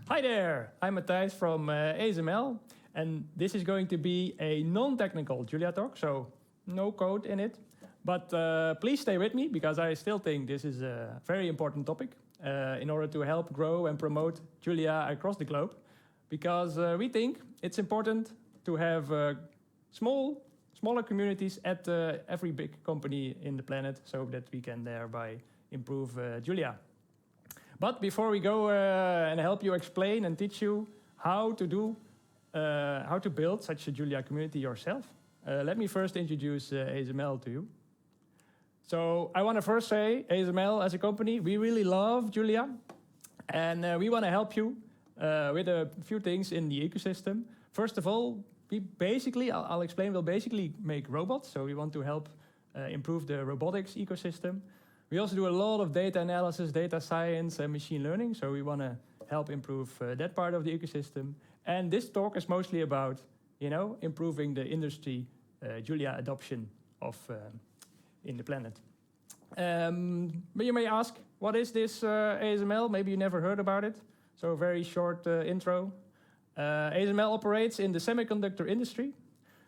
Hi there, I'm Matthijs from ASML, and this is going to be a non-technical Julia talk, so no code in it. But please stay with me, because I still think this is a very important topic in order to help grow and promote Julia across the globe. Because we think it's important to have smaller communities at every big company in the planet, so that we can thereby improve Julia. But before we go and help you explain and teach you how to build such a Julia community yourself, let me first introduce ASML to you. So I want to first say, ASML as a company, we really love Julia, and we want to help you with a few things in the ecosystem. First of all, I'll explain, we'll basically make robots, so we want to help improve the robotics ecosystem. We also do a lot of data analysis, data science, and machine learning, so we want to help improve that part of the ecosystem. And this talk is mostly about, improving the industry Julia adoption in the planet. But you may ask, what is this ASML? Maybe you never heard about it. So a very short intro. ASML operates in the semiconductor industry.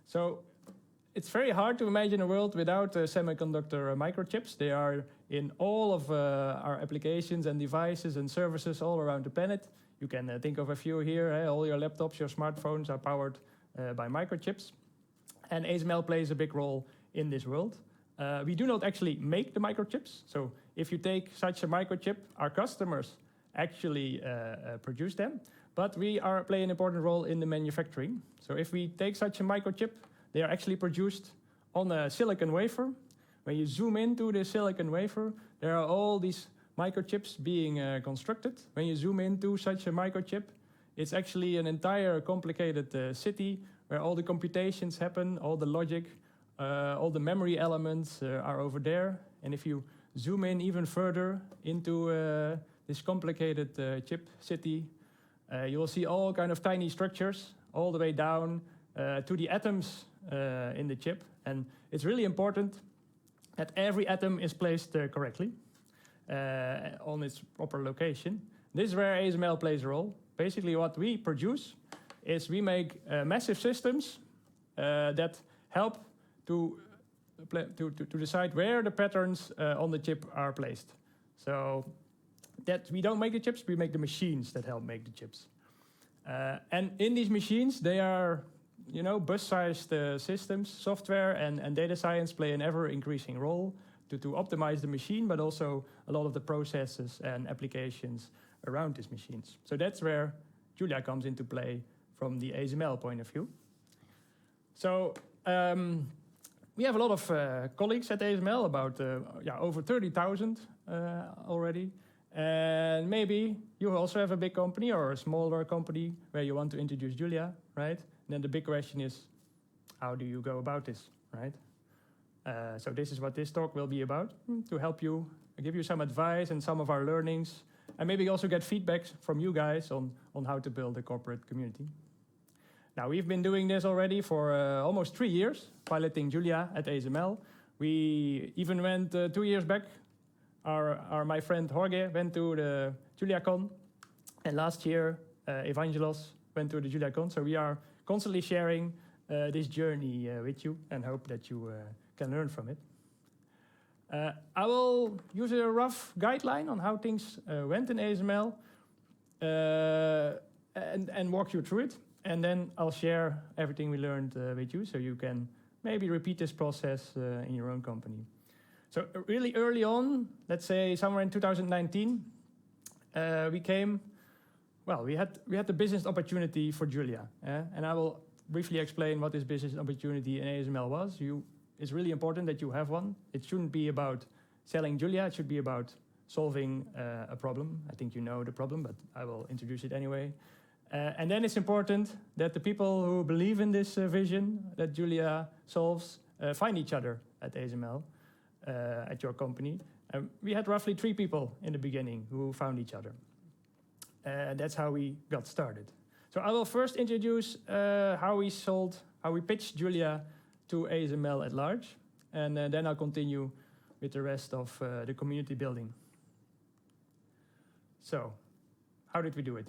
So it's very hard to imagine a world without semiconductor microchips. They are in all of our applications and devices and services all around the planet. You can think of a few here. All your laptops, your smartphones are powered by microchips. And ASML plays a big role in this world. We do not actually make the microchips. So if you take such a microchip, our customers actually produce them. But we play an important role in the manufacturing. So if we take such a microchip, they are actually produced on a silicon wafer. When you zoom into the silicon wafer, there are all these microchips being constructed. When you zoom into such a microchip, it's actually an entire complicated city where all the computations happen, all the logic, all the memory elements are over there. And if you zoom in even further into this complicated chip city, you will see all kind of tiny structures all the way down to the atoms in the chip. And it's really important that every atom is placed correctly on its proper location. This is where ASML plays a role. Basically what we produce is we make massive systems that help to decide where the patterns on the chip are placed. So that we don't make the chips, we make the machines that help make the chips. And in these machines, they are bus-sized systems. Software and data science play an ever-increasing role to optimize the machine, but also a lot of the processes and applications around these machines. So that's where Julia comes into play from the ASML point of view. So we have a lot of colleagues at ASML, about over 30,000 already. And maybe you also have a big company or a smaller company where you want to introduce Julia, right? And then the big question is, how do you go about this, right? So this is what this talk will be about, to help you, give you some advice and some of our learnings, and maybe also get feedback from you guys on how to build a corporate community. Now, we've been doing this already for almost 3 years, piloting Julia at ASML. We even went 2 years back. My friend Jorge went to the JuliaCon, and last year Evangelos went to the JuliaCon. So we are constantly sharing this journey with you, and hope that you can learn from it. I will use a rough guideline on how things went in ASML and walk you through it. And then I'll share everything we learned with you, so you can maybe repeat this process in your own company. So really early on, let's say somewhere in 2019, we had the business opportunity for Julia. And I will briefly explain what this business opportunity in ASML was. It's really important that you have one. It shouldn't be about selling Julia, it should be about solving a problem. I think you know the problem, but I will introduce it anyway. And then it's important that the people who believe in this vision that Julia solves find each other at ASML, at your company. We had roughly 3 people in the beginning who found each other. And that's how we got started. So I will first introduce how we pitched Julia to ASML at large. And then I'll continue with the rest of the community building. So, how did we do it?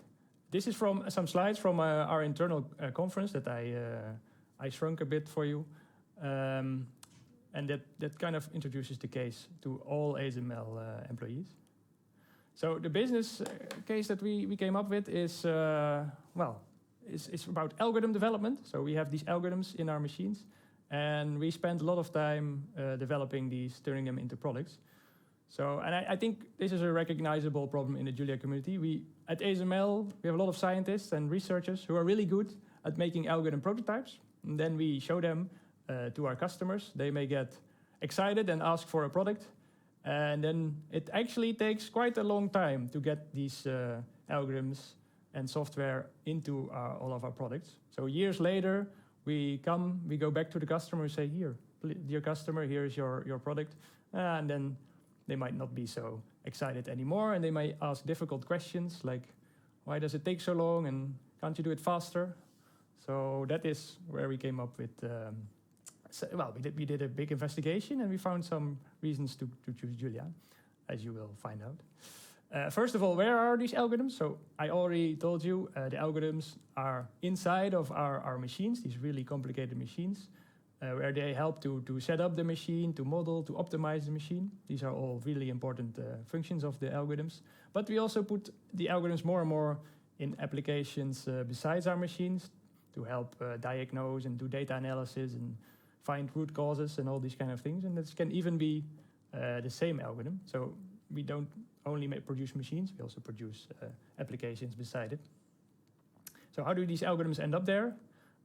This is from some slides from our internal conference that I shrunk a bit for you. And that kind of introduces the case to all ASML employees. So the business case that we came up with is, is about algorithm development. So we have these algorithms in our machines, and we spend a lot of time developing these, turning them into products. So, and I think this is a recognizable problem in the Julia community. At ASML, we have a lot of scientists and researchers who are really good at making algorithm prototypes. And then we show them to our customers. They may get excited and ask for a product. And then it actually takes quite a long time to get these algorithms and software into all of our products. So years later, we go back to the customer and say, here, dear customer, here is your product. And then they might not be so excited anymore, and they might ask difficult questions like, why does it take so long, and can't you do it faster? So that is where we came up with, we did a big investigation, and we found some reasons to choose Julia, as you will find out. First of all, where are these algorithms? So I already told you the algorithms are inside of our machines, these really complicated machines, where they help to set up the machine, to model, to optimize the machine. These are all really important functions of the algorithms. But we also put the algorithms more and more in applications besides our machines to help diagnose and do data analysis and find root causes and all these kind of things. And this can even be the same algorithm. So we don't only produce machines, we also produce applications beside it. So how do these algorithms end up there?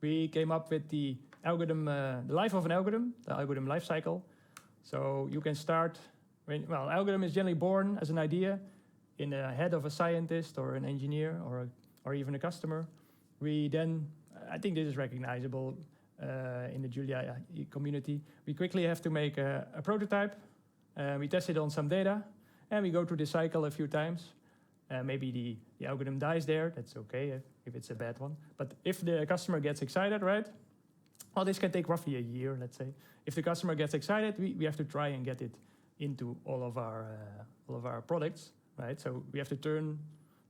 We came up with the algorithm, the life of an algorithm, the algorithm life cycle. So you can start, algorithm is generally born as an idea in the head of a scientist or an engineer or even a customer. We then, I think this is recognizable in the Julia community. We quickly have to make a prototype. We test it on some data, and we go through the cycle a few times. Maybe the algorithm dies there. That's okay if it's a bad one. But if the customer gets excited, right? Well, this can take roughly a year, let's say. If the customer gets excited, we have to try and get it into all of our products, right? So we have to turn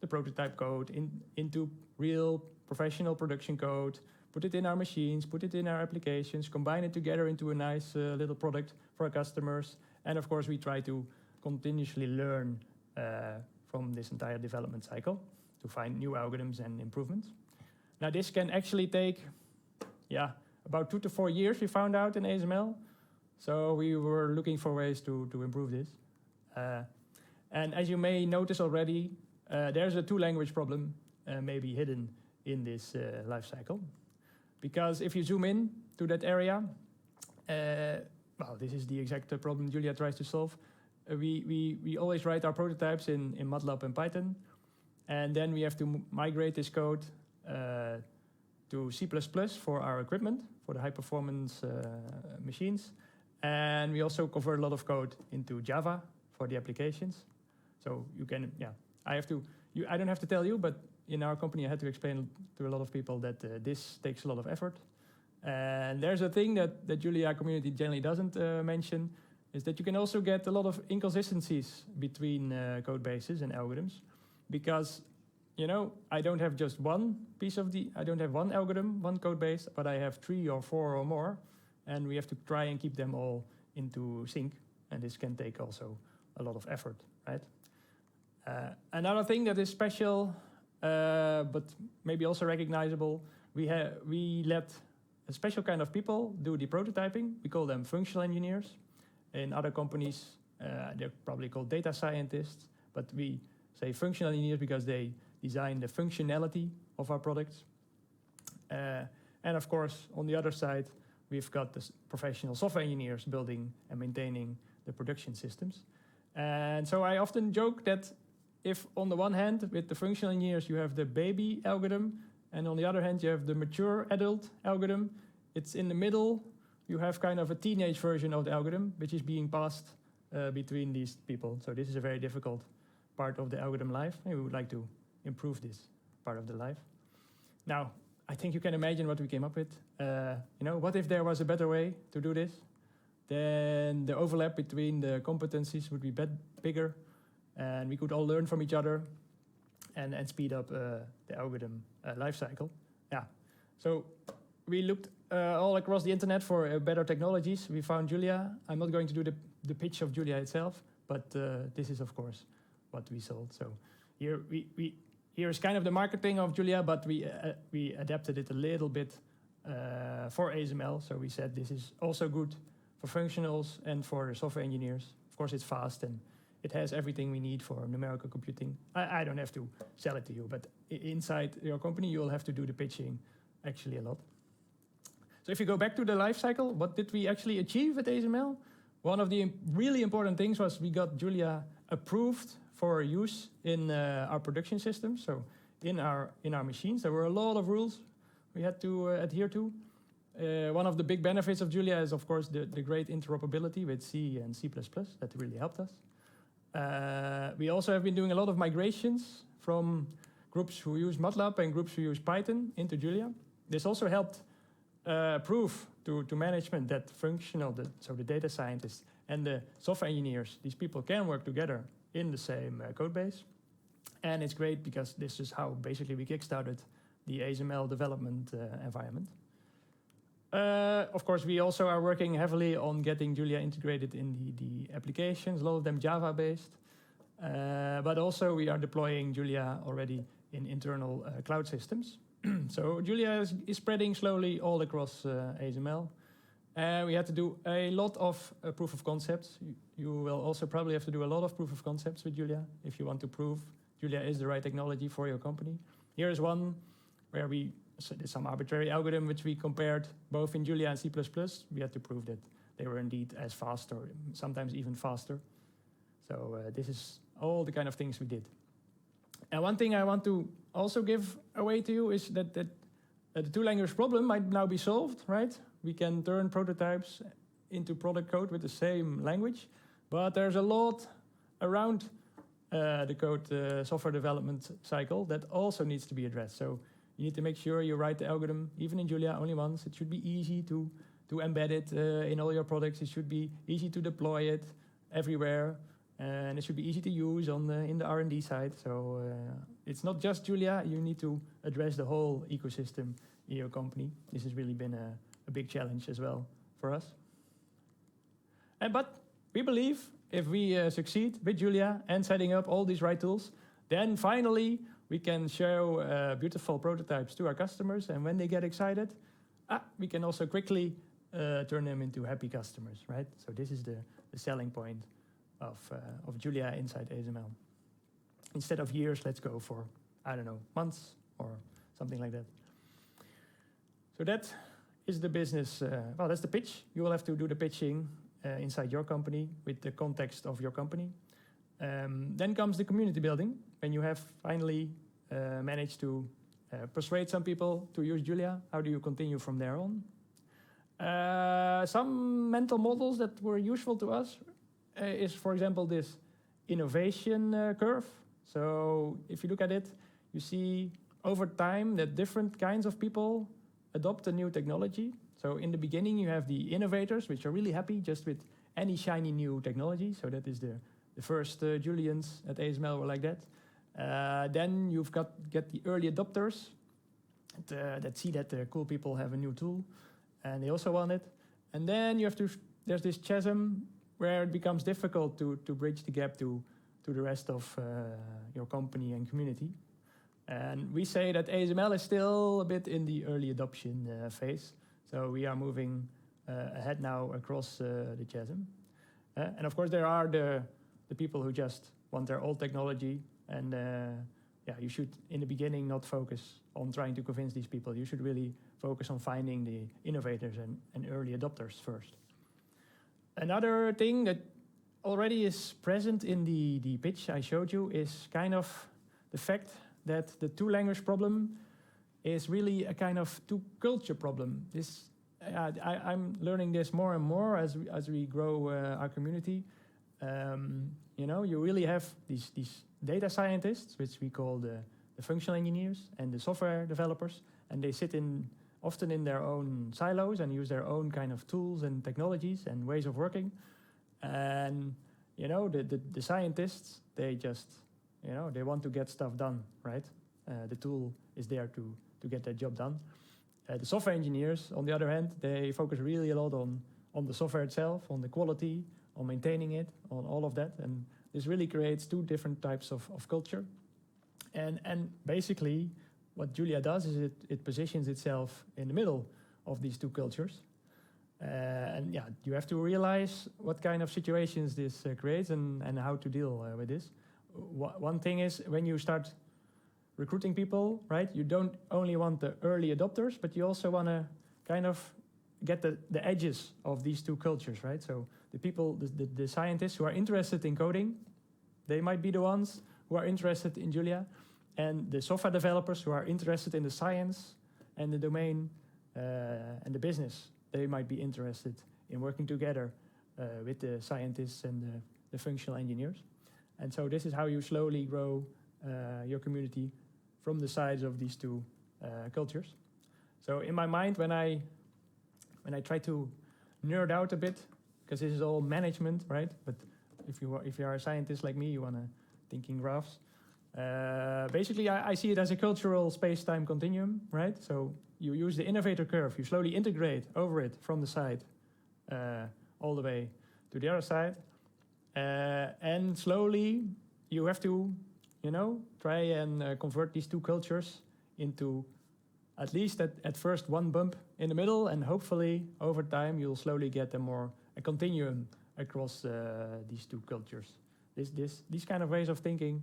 the prototype code into real professional production code, put it in our machines, put it in our applications, combine it together into a nice little product for our customers. And of course, we try to continuously learn from this entire development cycle to find new algorithms and improvements. Now, this can actually take, about 2 to 4 years, we found out in ASML. So we were looking for ways to improve this. And as you may notice already, there's a two-language problem maybe hidden in this life cycle. Because if you zoom in to that area, this is the exact problem Julia tries to solve. We always write our prototypes in MATLAB and Python. And then we have to migrate this code to C++ for our equipment, for the high-performance machines. And we also convert a lot of code into Java for the applications. So you can, I don't have to tell you, but in our company I had to explain to a lot of people that this takes a lot of effort. And there's a thing that the Julia community generally doesn't mention, is that you can also get a lot of inconsistencies between code bases and algorithms. Because, I don't have just one I don't have one algorithm, one code base, but I have 3 or 4 or more. And we have to try and keep them all into sync. And this can take also a lot of effort, right? Another thing that is special, but maybe also recognizable, we let a special kind of people do the prototyping. We call them functional engineers. In other companies, they're probably called data scientists, but we say functional engineers because they design the functionality of our products. And of course, on the other side, we've got the professional software engineers building and maintaining the production systems. And so I often joke that if on the one hand, with the functional engineers, you have the baby algorithm, and on the other hand, you have the mature adult algorithm, it's in the middle, you have kind of a teenage version of the algorithm, which is being passed between these people. So this is a very difficult part of the algorithm life. And we would like to improve this part of the life. Now, I think you can imagine what we came up with. What if there was a better way to do this? then the overlap between the competencies would be bigger, and we could all learn from each other and speed up the algorithm lifecycle. Yeah. So we looked all across the internet for better technologies. We found Julia. I'm not going to do the pitch of Julia itself, but this is, of course, what we sold. So here here is kind of the marketing of Julia, but we adapted it a little bit for ASML. So we said this is also good for functionals and for software engineers. Of course, it's fast and it has everything we need for numerical computing. I don't have to sell it to you, but inside your company, you will have to do the pitching actually a lot. So if you go back to the life cycle, what did we actually achieve at ASML? One of the really important things was we got Julia approved for use in our production system. So in our machines, there were a lot of rules we had to adhere to. One of the big benefits of Julia is, of course, the great interoperability with C and C++. That really helped us. We also have been doing a lot of migrations from groups who use MATLAB and groups who use Python into Julia. This also helped prove to management that so the data scientists and the software engineers, these people can work together in the same code base. And it's great because this is how basically we kickstarted the ASML development environment. Of course, we also are working heavily on getting Julia integrated in the applications, a lot of them Java-based. But also we are deploying Julia already in internal cloud systems. So Julia is spreading slowly all across ASML. We had to do a lot of proof of concepts. You will also probably have to do a lot of proof of concepts with Julia if you want to prove Julia is the right technology for your company. Here is one where we did some arbitrary algorithm which we compared both in Julia and C++. We had to prove that they were indeed as fast or sometimes even faster. So this is all the kind of things we did. And one thing I want to also give away to you is that the two-language problem might now be solved, right? We can turn prototypes into product code with the same language, but there's a lot around the code software development cycle that also needs to be addressed. So you need to make sure you write the algorithm, even in Julia, only once. It should be easy to embed it in all your products. It should be easy to deploy it everywhere. And it should be easy to use in the R&D side. So it's not just Julia. You need to address the whole ecosystem in your company. This has really been a big challenge as well for us. But we believe if we succeed with Julia and setting up all these right tools, then finally we can show beautiful prototypes to our customers. And when they get excited, we can also quickly turn them into happy customers, right? So this is the selling point of Julia inside ASML. Instead of years, let's go for, I don't know, months or something like that. So that is the business. Well, that's the pitch. You will have to do the pitching inside your company with the context of your company. Then comes the community building, when you have finally managed to persuade some people to use Julia. How do you continue from there on? Some mental models that were useful to us is, for example, this innovation curve. So if you look at it, you see over time that different kinds of people adopt a new technology. So in the beginning, you have the innovators, which are really happy just with any shiny new technology. So that is the first Julians at ASML were like that. Then you've get the early adopters that see that the cool people have a new tool, and they also want it. And then there's this chasm where it becomes difficult to bridge the gap to the rest of your company and community. And we say that ASML is still a bit in the early adoption phase. So we are moving ahead now across the chasm. And of course, there are the people who just want their old technology. And you should, in the beginning, not focus on trying to convince these people. You should really focus on finding the innovators and early adopters first. Another thing that already is present in the pitch I showed you is kind of the fact that the two-language problem is really a kind of two-culture problem. I'm learning this more and more as we grow our community. You really have these data scientists, which we call the functional engineers and the software developers, and they sit in often in their own silos and use their own kind of tools and technologies and ways of working. And the scientists, they just they want to get stuff done, right? The tool is there to get that job done. The software engineers, on the other hand, they focus really a lot on the software itself, on the quality, on maintaining it, on all of that. And this really creates two different types of culture. And basically, what Julia does is it positions itself in the middle of these two cultures. And yeah, you have to realize what kind of situations this creates and how to deal with this. One thing is, when you start recruiting people, right, you don't only want the early adopters, but you also want to kind of get the edges of these two cultures, right? So the people, the scientists who are interested in coding, they might be the ones who are interested in Julia, and the software developers who are interested in the science and the domain and the business, they might be interested in working together with the scientists and the functional engineers. And so this is how you slowly grow your community from the sides of these two cultures. So in my mind, when I try to nerd out a bit, because this is all management, right? But if you are a scientist like me, you want to think in graphs. Basically, I see it as a cultural space-time continuum, right? So you use the innovator curve. You slowly integrate over it from the side all the way to the other side. And slowly, you have to, try and convert these two cultures into at least at first one bump in the middle, and hopefully over time you'll slowly get a continuum across these two cultures. These kind of ways of thinking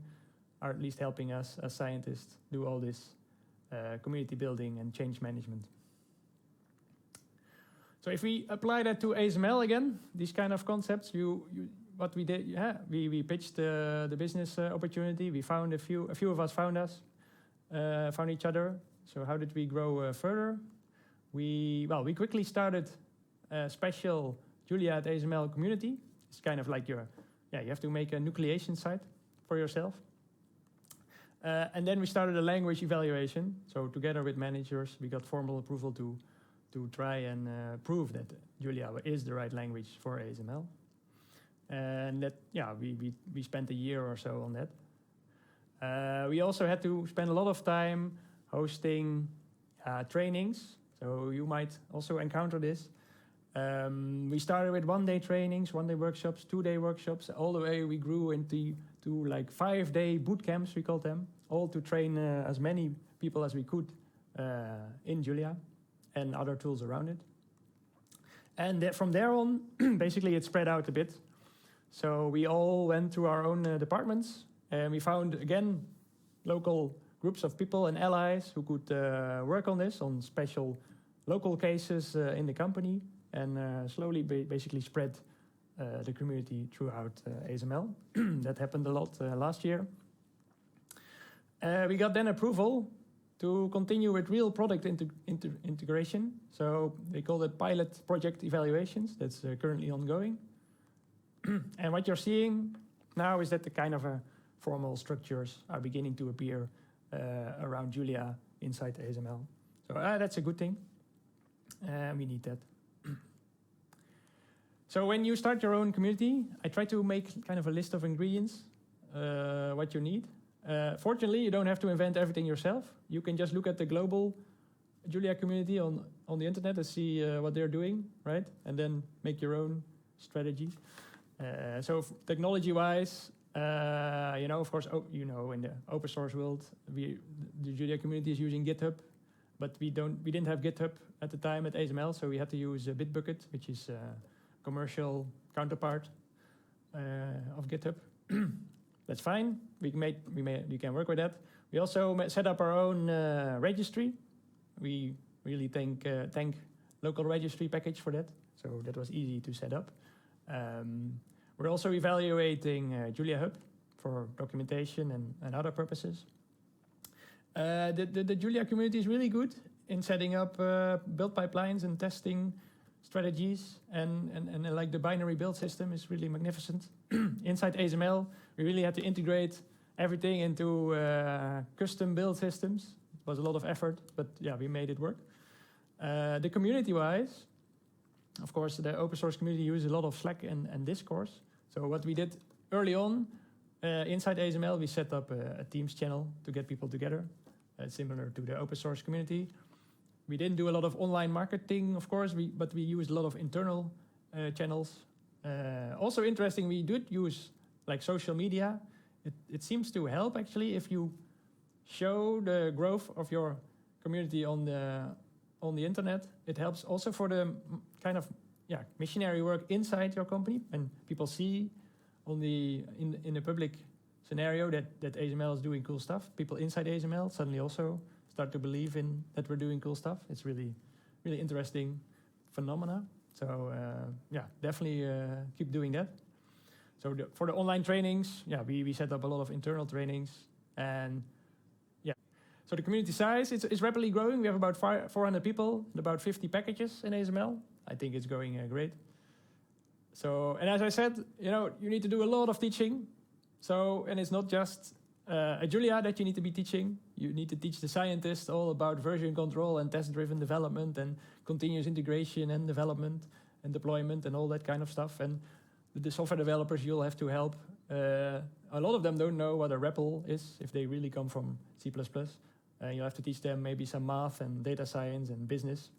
are at least helping us as scientists do all this community building and change management. So if we apply that to ASML again, these kind of concepts, what we did, we pitched the business opportunity. We found a few of us found each other. So how did we grow further? We quickly started a special Julia at ASML community. It's kind of like you have to make a nucleation site for yourself. And then we started a language evaluation. So together with managers, we got formal approval to try and prove that Julia is the right language for ASML. And that, we spent a year or so on that. We also had to spend a lot of time hosting trainings. So you might also encounter this. We started with 1-day trainings, 1-day workshops, 2-day workshops. All the way we grew into like 5-day boot camps, we called them, all to train as many people as we could in Julia and other tools around it. And from there on, basically it spread out a bit. So we all went to our own departments, and we found, again, local groups of people and allies who could work on this, on special local cases in the company, and slowly basically spread the community throughout ASML. That happened a lot last year. We got then approval to continue with real product integration. So they call it pilot project evaluations. That's currently ongoing. And what you're seeing now is that the kind of formal structures are beginning to appear around Julia inside ASML. So that's a good thing. We need that. So when you start your own community, I try to make kind of a list of ingredients, what you need. Fortunately, you don't have to invent everything yourself. You can just look at the global Julia community on the internet and see what they're doing, right? And then make your own strategy. So technology-wise, of course, in the open source world, the Julia community is using GitHub, but we didn't have GitHub at the time at ASML, so we had to use Bitbucket, which is a commercial counterpart of GitHub. That's fine. We can work with that. We also set up our own registry. We really thank local registry package for that. So that was easy to set up. We're also evaluating Julia Hub for documentation and other purposes. The Julia community is really good in setting up build pipelines and testing strategies, and like the binary build system is really magnificent. Inside ASML, we really had to integrate everything into custom build systems. It was a lot of effort, but yeah, we made it work. The community-wise, of course, the open source community uses a lot of Slack and Discourse. So what we did early on, inside ASML, we set up a Teams channel to get people together, similar to the open source community. We didn't do a lot of online marketing, of course, but we used a lot of internal channels. Also interesting, we did use like social media. It seems to help actually if you show the growth of your community on the internet. It helps also for the kind of missionary work inside your company, and people see in the public scenario that ASML is doing cool stuff. People inside ASML suddenly also start to believe in that we're doing cool stuff. It's really, really interesting phenomena. So definitely keep doing that. So for the online trainings, we set up a lot of internal trainings, and so the community size is rapidly growing. We have about 400 people, and about 50 packages in ASML. I think it's going great. So, and as I said, you need to do a lot of teaching. So, and it's not just at Julia that you need to be teaching. You need to teach the scientists all about version control and test-driven development and continuous integration and development and deployment and all that kind of stuff. And the software developers you'll have to help. A lot of them don't know what a REPL is if they really come from C++. You'll have to teach them maybe some math and data science and business.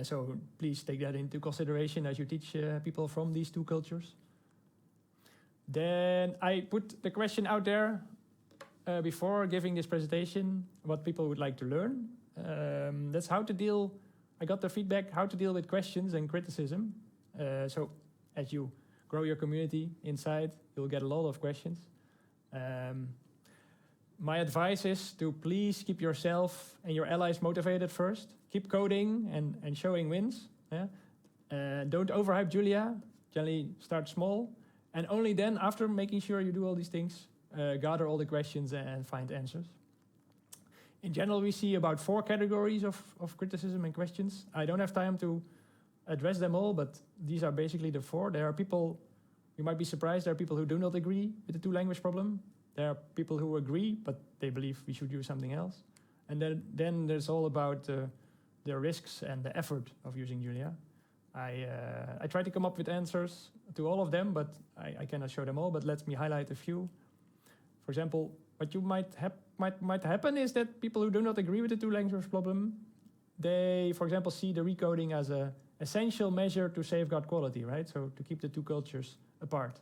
So please take that into consideration as you teach people from these two cultures. Then I put the question out there before giving this presentation, what people would like to learn. That's how to deal, I got the feedback, how to deal with questions and criticism. So as you grow your community inside, you'll get a lot of questions. My advice is to please keep yourself and your allies motivated first. Keep coding and showing wins. Don't overhype Julia. Generally start small. And only then, after making sure you do all these things, gather all the questions and find answers. In general, we see about 4 categories of criticism and questions. I don't have time to address them all, but these are basically the 4. There are people, you might be surprised, there are people who do not agree with the 2-language problem. There are people who agree, but they believe we should use something else. And then there's all about the risks and the effort of using Julia. I try to come up with answers to all of them, but I cannot show them all, but let me highlight a few. For example, what you might happen is that people who do not agree with the 2-language problem, they, for example, see the recoding as an essential measure to safeguard quality, right? So to keep the 2 cultures apart.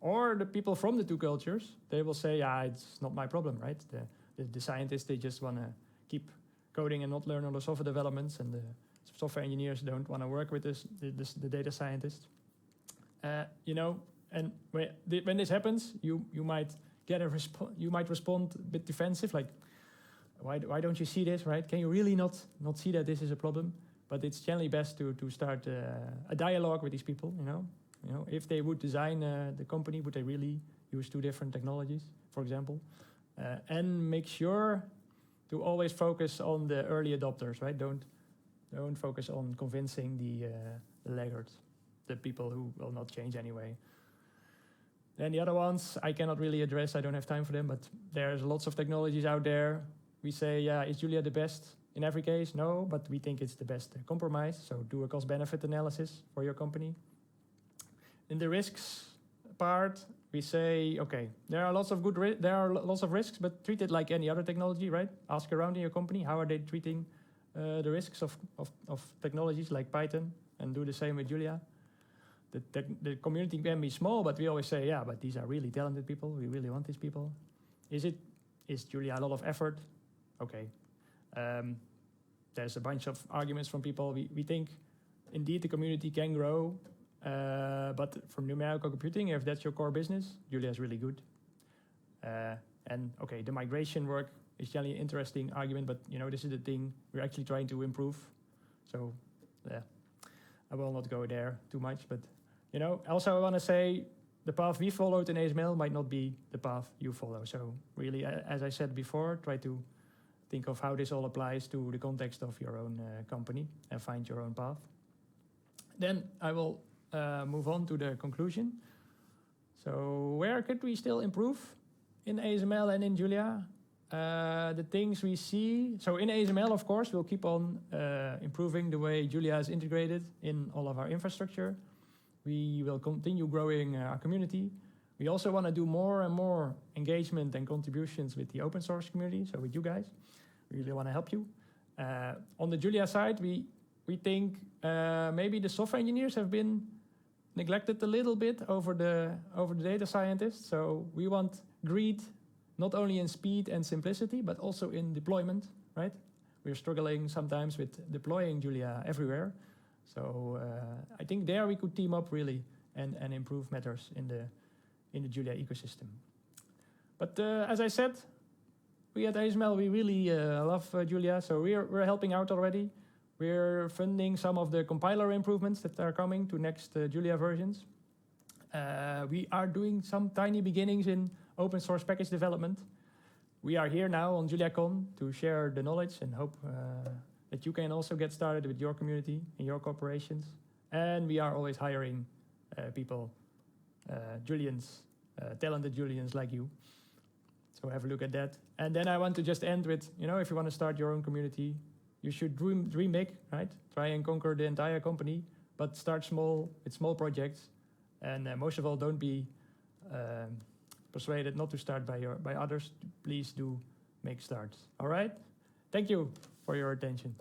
Or the people from the 2 cultures, they will say, it's not my problem, right? The scientists, they just want to keep coding and not learn all the software developments, and the software engineers don't want to work with the data scientists. And when this happens, you might get you might respond a bit defensive, like, why don't you see this, right? Can you really not see that this is a problem? But it's generally best to start a dialogue with these people, if they would design the company, would they really use 2 different technologies, for example? And make sure to always focus on the early adopters, right? Don't focus on convincing the laggards, the people who will not change anyway. Then the other ones I cannot really address, I don't have time for them, but there's lots of technologies out there. We say, is Julia the best in every case? No, but we think it's the best compromise. So do a cost-benefit analysis for your company. In the risks part, we say, okay, there are lots of risks, but treat it like any other technology, right? Ask around in your company, how are they treating the risks of technologies like Python, and do the same with Julia. The community can be small, but we always say, but these are really talented people. We really want these people. Is Julia a lot of effort? Okay. There's a bunch of arguments from people. We think, indeed, the community can grow. But for numerical computing, if that's your core business, Julia is really good. And okay, the migration work is generally an interesting argument, but this is the thing we're actually trying to improve. So I will not go there too much, but also I want to say the path we followed in ASML might not be the path you follow. So really, as I said before, try to think of how this all applies to the context of your own company and find your own path. Then I will move on to the conclusion. So where could we still improve in ASML and in Julia? the things we see, so in ASML, of course, we'll keep on improving the way Julia is integrated in all of our infrastructure. We will continue growing our community. We also want to do more and more engagement and contributions with the open source community, so with you guys. We really want to help you. On the Julia side, we think maybe the software engineers have been neglected a little bit over the data scientists. So we want greed not only in speed and simplicity, but also in deployment, right? We're struggling sometimes with deploying Julia everywhere. So I think there we could team up really and improve matters in the Julia ecosystem. But as I said, we at ASML, we really love Julia, so we're helping out already. We're funding some of the compiler improvements that are coming to next Julia versions. We are doing some tiny beginnings in open source package development. We are here now on JuliaCon to share the knowledge and hope that you can also get started with your community and your corporations. And we are always hiring people, Julians, talented Julians like you. So have a look at that. And then I want to just end with, if you want to start your own community, you should dream big, right? Try and conquer the entire company, but start small with small projects. And most of all, don't be persuaded not to start by others. Please do make starts. All right? Thank you for your attention.